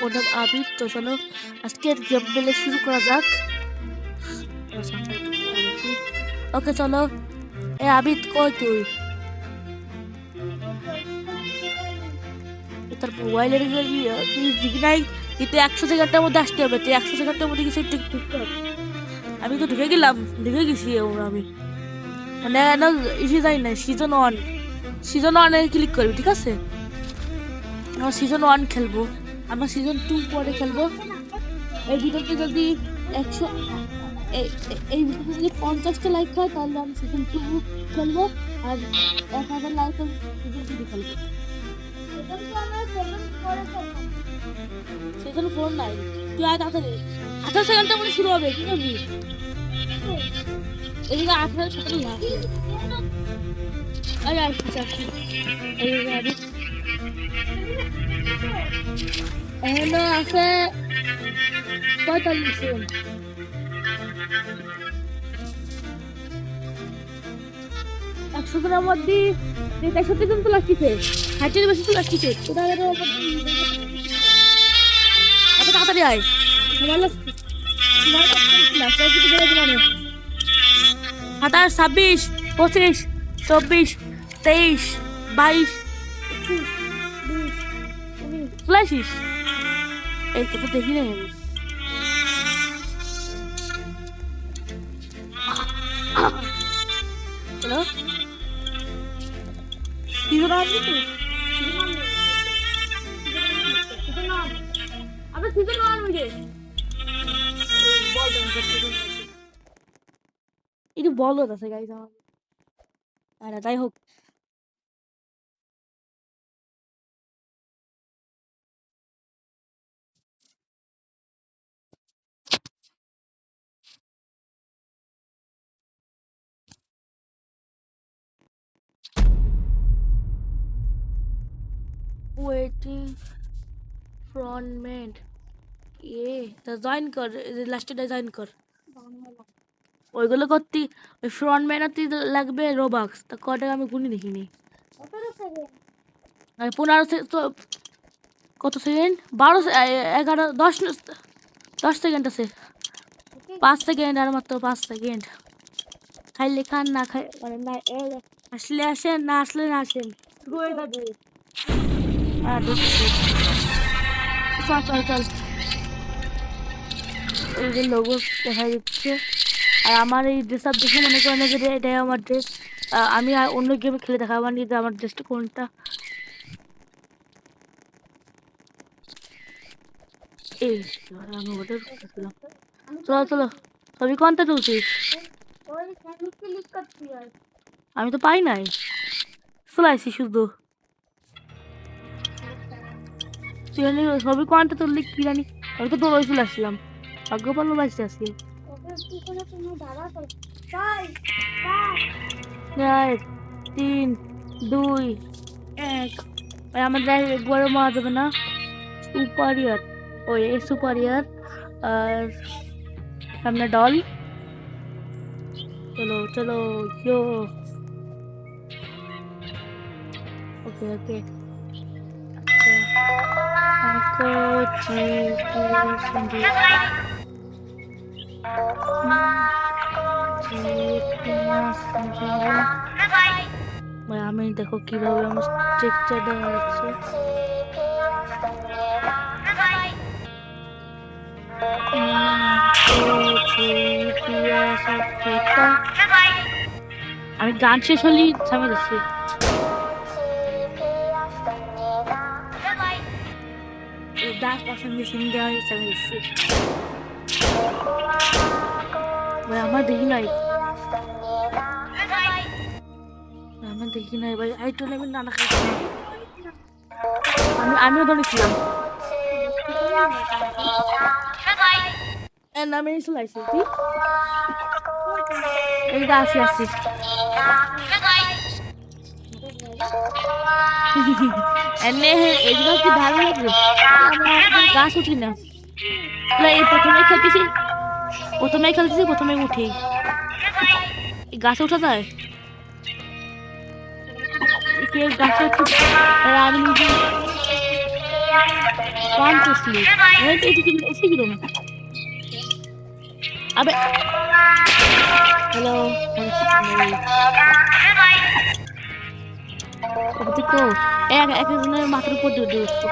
ওর নাম আবির। তো চলো আজকের গেম প্লে শুরু করা যাক। ওকে চলো। এ আবিদ কই তুই? তার মোবাইলের দিকে নাই কিন্তু 100 সেকেন্ডের মধ্যে আসতে হবে। তুই 100 সেকেন্ডের মধ্যে কিছু ঢুকতে হবে। আমি তো ঢুকে গেলাম, ঢুকে গেছি আমি। মানে না ইসে যাই না, সিজন 1 ক্লিক করবি, ঠিক আছে? আমরা সিজন 1 খেলবো, আমরা সিজন 2 পরে খেলবো। এই ভিডিওতে যদি 100 এই ভিডিওতে যদি 50টা লাইক হয় তাহলে আমি সিজন 2 খেলবো, আর 1000 লাইক হলে সিজন 3 খেলবো। সিজন 4 নাই, তুই আয় তাড়াতাড়ি। 18 সেকেন্ডের মধ্যে শুরু হবে, কি করবি? এদিকে 18 সেকেন্ড না, আরে আসছি এই গাড়ি এখানে আছে 45 সেকেন্ড। 100 জনের মধ্যে 63 জন তো লাগছে, 60 বেশি তো লাগছে। এত তাড়াতাড়ি আয়, তোমার 27, 26, 25, 24, 23, 22, 20, এই তো দেখি না আমি। হ্যালো, সিজন আসবে তো? আবার সিজন 1 হয়ে যায়। একটু বলো আছে গাইজ আমার। আরে যাই হোক, ওয়েটিং ফ্রন্টম্যান তা জয়েন কর, লাস্টে জয়েন কর। ওইগুলো করতে ওই ফ্রন্টম্যান লাগবে রোবাক্স। তা কটা আমি গুনি দেখিনি। আর 15 তো কত সেকেন্ড? 12, 11, 10 সেকেন্ড আছে। 5 সেকেন্ড, আর মাত্র 5 সেকেন্ড। খাইলে খান, না খাই মানে না, আসলে আসেন, না আসলে না আসেন। চল চল চল, এই যে লোগো দেখা যাচ্ছে। আর আমার এই ড্রেস আপ দেখে মনে করেন যে এটাই আমার ড্রেস। আমি আর অন্য গেমে খেলে দেখাবো নি যে আমার ড্রেসটা কোনটা। এই আমি ওদের চলো চলো, ছবি কোনটা তুলছিস? আমি তো পাই নাই, চলাইছি শুধু। তুই ছবি কোনটা তুললি কি জানি, আমি তো তোর ওই চলে আসলাম। ভাগ্য ভালো লাগছে আজকে। 3, 2, 1। আমাদের একবারও মারা যাবে না। সুপারিয়ার, ওই সুপারিয়ার। আর সামনে ডল। চলো চলো ইয়ো। ওকে ওকে, আমি দেখো কিভাবে আমার স্ট্রাকচার দেওয়া যাচ্ছে। আমি গান শেষ হলেই থামে যাচ্ছি। আমার দেখি নাই, আমার দেখি নাই ভাই। আই তো আমি নানা খাইছি, আমিও ধরেছিলাম। নামে চলাইছি তুই এইটা আসি আসি। এনে এগুলো কি ভালো লাগবে? গাছ উঠি না, এই প্রথমে খেলতেছি প্রথমে উঠি। গাছে উঠা যায়, গাছে আমি নিজে Want to sleep. এসে গেল না। আবে হ্যালো একজনের মাথার উপর দিয়ে উঠছো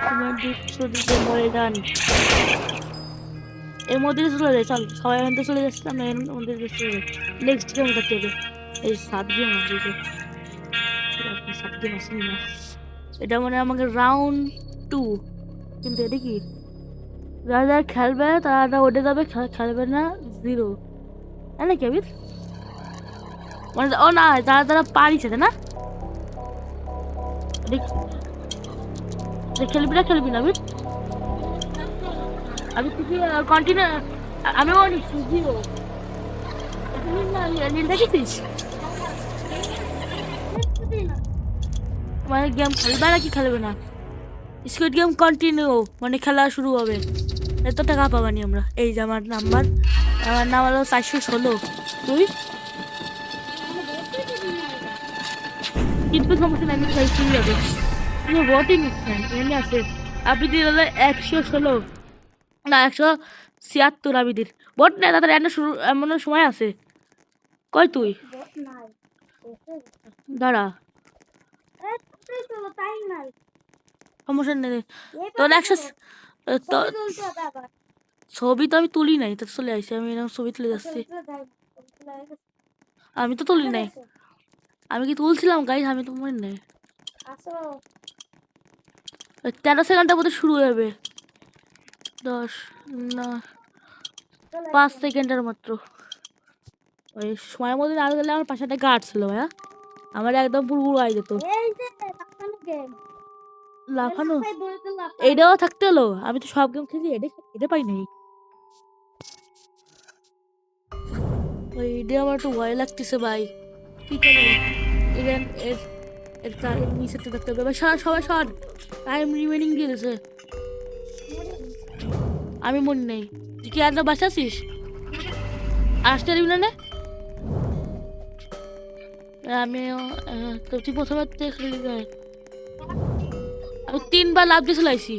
তোমার দিতে মরে যান এর মধ্যে চলে যায় চল সবাই মধ্যে চলে যাচ্ছিলাম না এর মধ্যে চলে যায় নেক্সট গেম করতে হবে এই 7 গেম আছে আপনি 7 গেম আসেন না এটা মানে আমাকে রাউন্ড 2 কিন্তু এটা কি যারা যারা খেলবে তারা ওঠে যাবে খেলবে না 0 না কেবির মানে ও না যারা যারা পারিছে না খেলবি না আমি আমি তুই কন্টিনিউ আমি অনেক জিরো নীল দেখেছিস মানে গেম খেলবে নাকি খেলবে না স্কুইড গেম কন্টিনিউ মানে খেলা শুরু হবে এত টাকা পাবানি আমরা এই যে আমার নাম হলো 416 তুই কিন্তু সমস্যা নাই আমি খেলতে যাবে তুমি ভোটই নিচ্ছেন এমনি আছে আপনি দিলে 116 না 176 আবিদির ভোট নেই তাদের এমন শুরু এমন সময় আছে কই তুই দাঁড়া সমস্যা নেই তোর 100 ছবি তো আমি তুলি নাই তো চলে আসছি আমি এরকম ছবি তুলে যাচ্ছি আমি তো তুলি নাই আমি কি তুলছিলাম গাইস আমি তো মনে নাই 13 সেকেন্ডের মধ্যে শুরু হবে 10 না 5 সেকেন্ডের মাত্র ওই সময়ের মধ্যে না গেলে আমার পাশে একটা গার্ড ছিল ভাইয়া আমার একদম পুরো উড়াই যেত লাফানো এইটাও থাকতে হলো আমি তো সব গেম খেলি এটা পাই নাই ওই এটা আমার একটু ভয় লাগতেছে ভাই কি করে ইভেন এর টাইম নিচেতে থাকতে হবে সবাই শর্ট টাইম রিমেনিং দিয়ে দিয়েছে আমি মনে নেই তুই কি আর বাঁচাছিস আসতে পারবি না আমি তুই প্রথমে খেলি যায় আমি 3 বার লাভ দিয়ে চলাইছি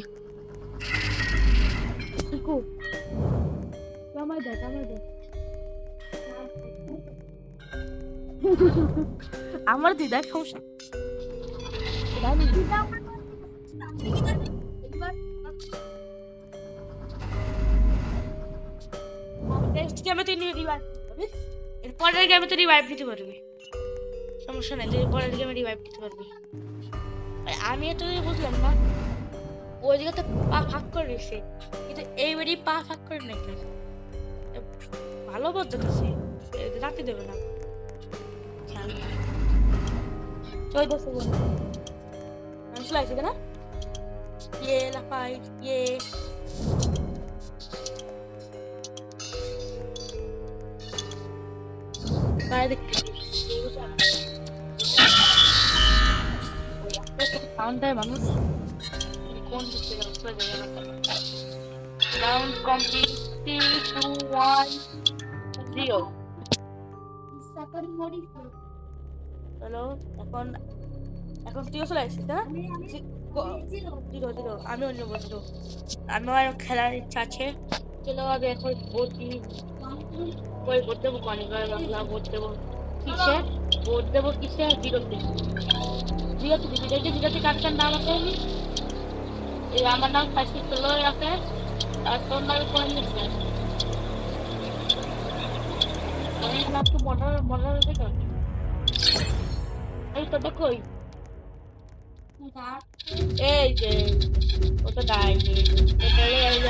আমার দিদা সমস্যা নেক্সট গেমে তুই রিভাইভ করবি এর পরের গেমে তুই রিভাইভ দিতে পারবি সমস্যা নাই তুই পরের গেমে রিভাইভ দিতে পারবি আমি এটা বুঝলাম না ওই জায়গাতে পা ফাঁক করে রেখেছে কিন্তু এইবারই পা ফাঁক করে নেই ভালো বলতে কাছে রাতে দেবে না চল বসে আমি চলে আসি না লাফাই বাইরে সাউন্ডটাই মানুষ কোন দিকে চলে যাবে রাউন্ড কমপ্লিট 3 2 1 0 হ্যালো এখন তুইও চলে আসছিস না জিরো আমি অন্য বসলো আমার খেলার ইচ্ছা আছে চলো আগে এখন ভোট দেবো কনিবার বাংলা ভোট দেবো কিসে জিরোতে কাকার নাম আছে এই আমার নাম ফাঁসি চলো আছে আর তোর নাম কোন নিচ্ছে আমি নাম তো মনে দেখো এই তো দেখো এই যে ওটা ডাইনি এটা হলো 100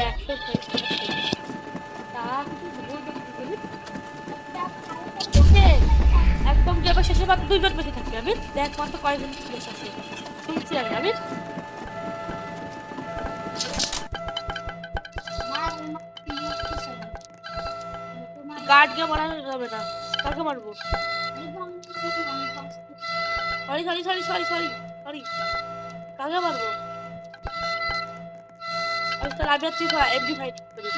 একদম যাবে শেষে মাত্র 2 জন বেঁচে থাকবে আমি দেখ মাত্র কয়জন বেঁচে আছে শুনছি আমি গার্ড কে মারা যাবে না কাকে মারবো সরি কাকে মারবো তাহলে আমি তুই এমডি ফাইট করি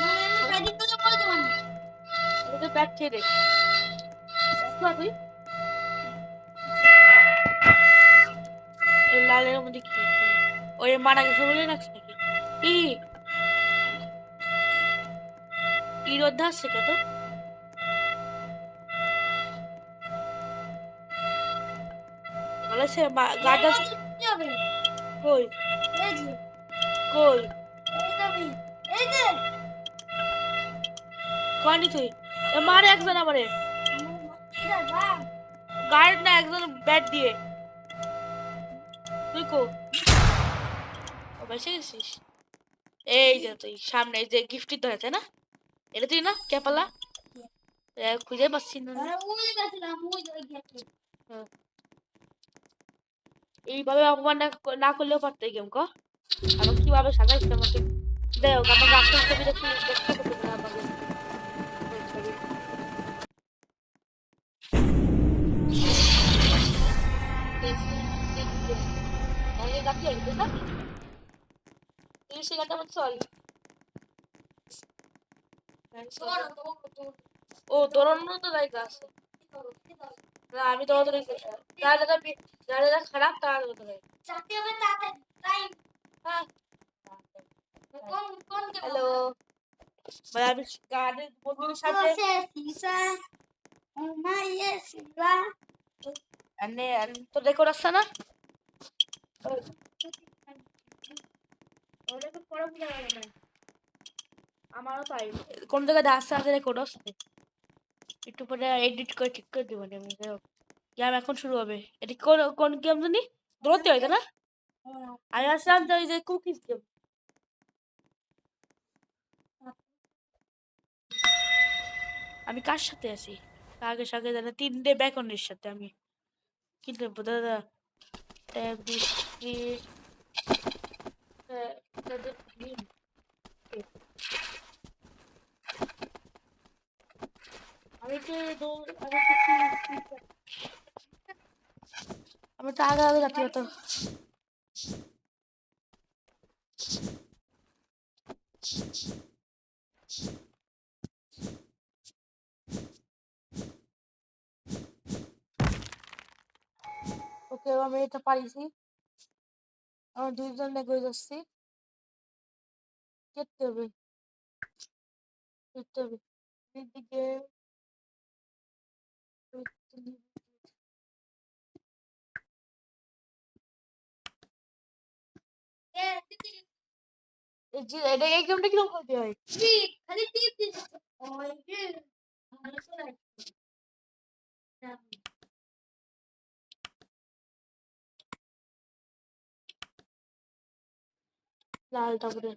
এটা ব্যাট ছেড়ে তুই এই লালের মধ্যে কি ওই মারা গেছে বলে রাখছে নাকি ই রোদ্ধা আসছে কত বলেছে গাটা কই কই কয়নি তুই মারে একজন আমারে গার্ড না একজন ব্যাট দিয়ে তুই কো বেঁচে গেছিস এই যে তুই সামনে যে গিফট ধরেছে না এটা তুই না ক্যাপালা খুঁজে পাচ্ছি না এইভাবে অপমান না করলেও পারতে গেম ক আমি কিভাবে সাজাইছি আমাকে যাই হোক আমাকে আসল ছবিটা কি দেখতে করতে না আমাকে ও দৌড়ানোর তো জায়গা আছে না আমি দৌড়াদৌড়ি যারা খারাপ তারা দৌড়াদৌড়ি হ্যালো মানে আমি গানের বন্ধুদের সাথে তো রেকর্ড আসছে না আমারও তাই কোন জায়গায় আসতে আসতে রেকর্ড আসছে একটু পরে এডিট করে ঠিক করে দেবো আমি গেম এখন শুরু হবে এটা কোন কোন গেম জানি দৌড়তে হয় না আমি আসলাম তো যে কুকিজ গেম আমি কার সাথে আছি আগে সাথে জানা 3টে ব্যাকনের সাথে আমি কি দেবো দাদা বিস্কিট আমি তো আগে আগে যাচ্ছি তো ওকে আমি এটা পারিছি আমার দুইজন লেগে যাচ্ছি কেটে হবে কেটে হবে দিকে এটা এই গেমটা কিরকম করতে হয় খালি টিপ দিস ওই যে লাল তারপরে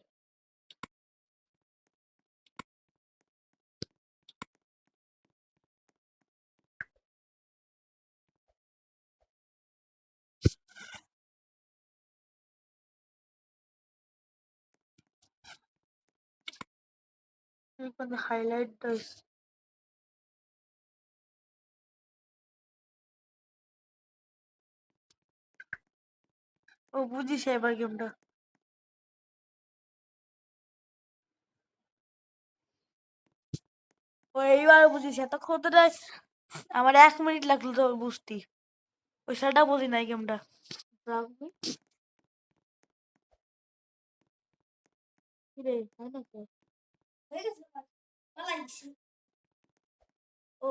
হাইলাইট দিস ও বুঝিস এবার গেমটা ও এইবার বুঝিস এতক্ষণ তো আমার 1 মিনিট লাগলো তো বুঝতি ওই সেটা বুঝি নাই গেমটা রে তাই না ও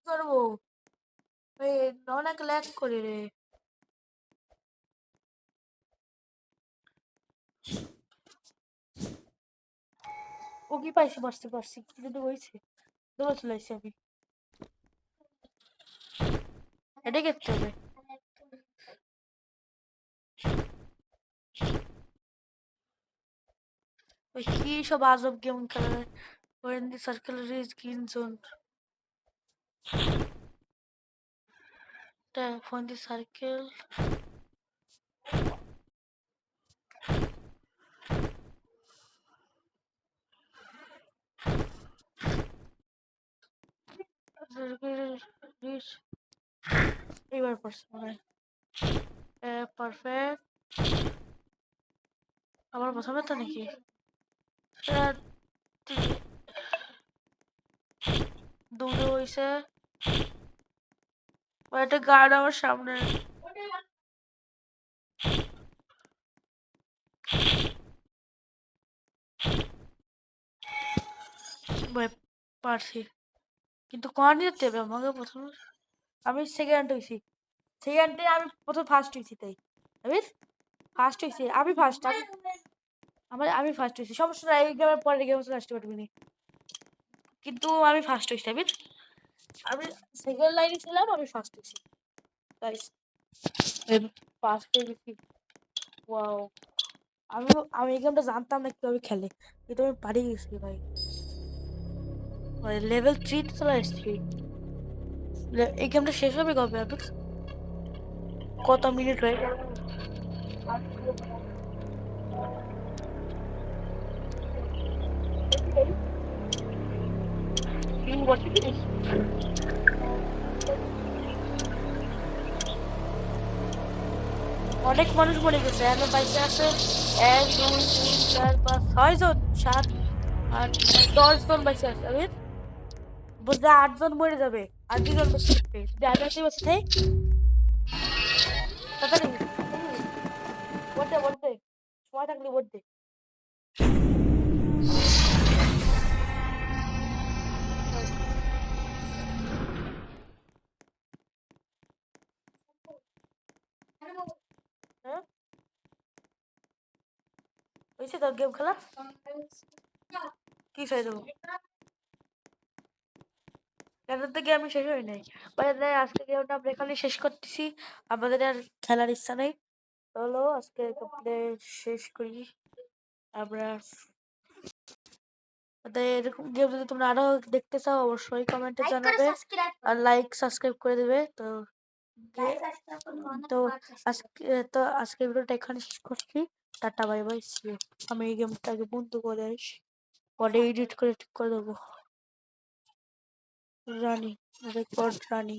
করবো অনেক ল্যাগ করে রে ও কি পাইছি পারছি পারছি কিন্তু হয়েছে দৌড়ে চলে আসছি আমি এটা করতে হবে ওই কি সব আজব গেম খেলা when the circle is green zone find the circle. Circle reach. এবার পড়ছে মনে হয়। পারফেক্ট। আবার প্রথমে তো নাকি? দূরে হইছে। একটা গার্ড আমার সামনে। পারছি, কিন্তু কোন যেতে হবে আমাকে প্রথমে? আমি সেকেন্ড হইছি। সেকেন্ডে আমি প্রথম ফার্স্ট হইছি, তাই আমি ফার্স্ট হইছি। আমি ফার্স্ট। আমি ফার্স্ট হইছি। সমস্যা নাই, এই গেমের পরের গেম লাস্ট পারবি না, কিন্তু আমি ফার্স্ট হইছি। আমি সেকেন্ড লাইনে ছিলাম, আমি ফার্স্ট হইছি। গাইস, ফার্স্ট হয়ে গেছি। ওয়াও! আমি আমি এই গেমটা জানতাম না কিভাবে খেলে, কিন্তু আমি পারি গেছি ভাই। লেভেল 3 তে চলে আসছি। এই গেমটা শেষ হবে কবে? আপনি কত মিনিট হয়ে গেল? অনেক মানুষ মরে গেছে, এখনো বাইসে আছে 1 2 3 4 5 6 জন, 7 8 9 10 জন বাইসে আছে। আমি বুঝলে 8 জন মরে যাবে, আর 2 জন বেঁচে থাকবে। যদি আমি বেঁচে থাকি, তাড়াতাড়ি ভোট দে, ভোট দে, সময় থাকলে ভোট দে। হ্যাঁ, হয়েছে তোর গেম খেলা? কি চাই দেবো? এখান থেকে আমি শেষ হই নাই। আজকে গেমটা আমরা এখানে শেষ করতেছি। আমাদের আর খেলার ইচ্ছা নেই। চলো আজকে শেষ করি আমরা। এরকম গেম যদি তোমরা আরো দেখতে চাও, অবশ্যই কমেন্টে জানাবে, আর লাইক সাবস্ক্রাইব করে দেবে। তো তো আজকে ভিডিওটা এখানে শেষ করছি। টাটা, বাই বাই, সি ইউ। আমি এই গেমটাকে বন্ধ করে আসি, পরে এডিট করে ঠিক করে দেবো। রানি, রেকর্ড রানি।